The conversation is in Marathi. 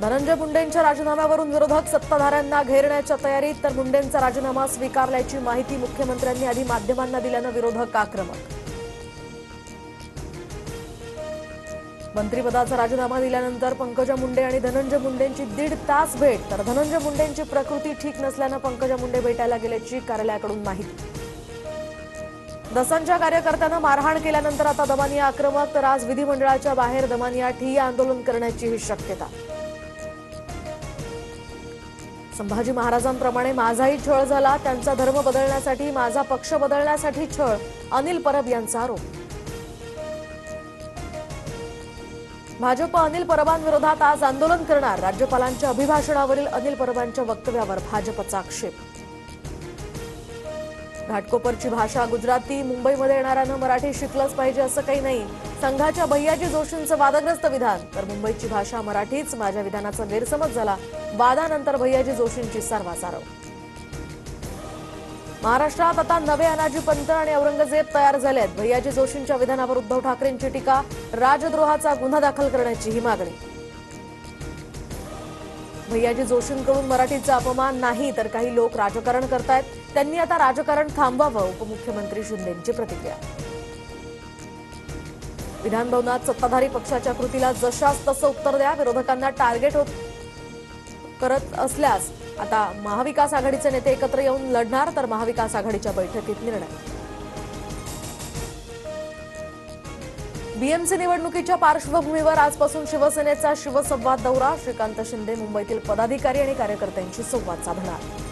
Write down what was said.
धनंजय मुंडेंच्या राजीनाम्यावरून विरोधक सत्ताधाऱ्यांना घेरण्याच्या तयारीत, तर मुंडेंचा राजीनामा स्वीकारल्याची माहिती मुख्यमंत्र्यांनी आधी माध्यमांना दिल्यानं विरोधक आक्रमक। मंत्रिपदाचा राजीनामा दिल्यानंतर पंकजा मुंडे आणि धनंजय मुंडेंची 1.5 तास भेट, तर धनंजय मुंडेंची प्रकृती ठीक नसल्यानं पंकजा मुंडे भेटायला गेल्याची कार्यालयाकडून माहिती। दसांच्या कार्यकर्त्यांना मारहाण केल्यानंतर आता दमानिया आक्रमक, तर आज विधिमंडळाच्या बाहेर दमानिया ठिय्या आंदोलन करण्याचीही शक्यता। संभाजी महाराजांप्रमाणे माझाही छळ झाला, त्यांचा धर्म बदलण्यासाठी, माझा पक्ष बदलण्यासाठी छळ, अनिल परब यांचा आरोप। भाजप अनिल परबांविरोधात आज आंदोलन करणार, राज्यपालांच्या अभिभाषणावरील अनिल परबांच्या वक्तव्यावर भाजपचा आक्षेप। घाटकोपरची भाषा गुजराती, मुंबईमध्ये येणाऱ्यानं मराठी शिकलंच पाहिजे असं काही नाही, संघाच्या भैयाजी जोशींचं वादग्रस्त विधान, तर मुंबईची भाषा मराठीच, माझ्या विधानाचा गैरसमज झाला, वादानंतर भैयाजी जोशींची सारवासारव। महाराष्ट्रात आता नवे अनाजी पंत आणि औरंगजेब तयार झालेत, भैयाजी जोशींच्या विधानावर उद्धव ठाकरेंची टीका, राजद्रोहाचा गुन्हा दाखल करण्याची ही मागणी। भैयाजी जोशींकडून मराठीचा अपमान नाही, तर काही लोक राजकारण करतायत, त्यांनी आता राजकारण थांबवावं, उपमुख्यमंत्री शिंदेंची प्रतिक्रिया। विधानभवनात सत्ताधारी पक्षाच्या कृतीला जशास तसं उत्तर द्या, विरोधकांना टार्गेट करत असल्यास आता महाविकास आघाडीचे नेते एकत्र येऊन लढणार, तर महाविकास आघाडीच्या बैठकीत निर्णय। बीएमसी निवडणुकीच्या पार्श्वभूमीवर आजपासून शिवसेनेचा शिवसंवाद दौरा, श्रीकांत शिंदे मुंबईतील पदाधिकारी आणि कार्यकर्त्यांशी संवाद साधणार।